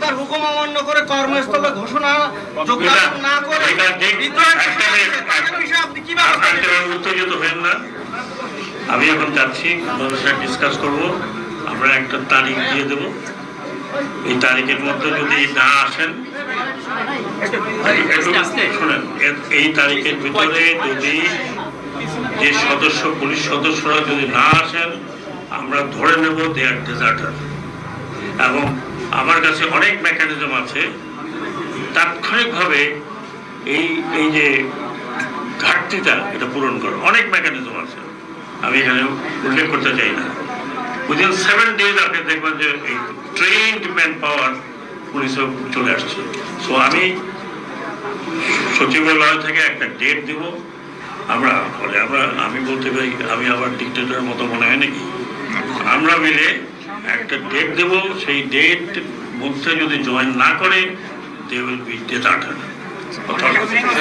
সরকার হুকুম অমান্য করে কর্মস্থলে ঘোষণা যোগদান না করে আপনি কিভাবে উত্তেজিত হবেন না। আমি এখন যাচ্ছি, আপনাদের সাথে ডিসকাস করবো। আমরা একটা তারিখ দিয়ে দেব। এই তারিখের মধ্যে যদি না আসেন, শোনেন, এই তারিখের ভিতরে যদি যে সদস্য, পুলিশ সদস্যরা যদি না আসেন, আমরা ধরে নেব দে আর ডেজার্টার। এবং আমার কাছে অনেক মেকানিজম আছে তাৎক্ষণিকভাবে এই যে ঘাটতিটা এটা পূরণ করে, অনেক মেকানিজম আছে, আমি এখানে উল্লেখ করতে চাই না। উইদিন 7 days আপনি দেখবেন যে এই ট্রেন্ড ম্যান পাওয়ার পুলিশও চলে আসছে। সো আমি সচিবালয় থেকে একটা ডেট দিব। আমি বলতে পারি, আমি আবার ডিক্টেটরের মতো মনে হয় নাকি? আমরা মিলে একটা ডেট দেব, সেই ডেট মধ্যে যদি জয়েন না করে দে উইল বি ডিসঅর্ডার।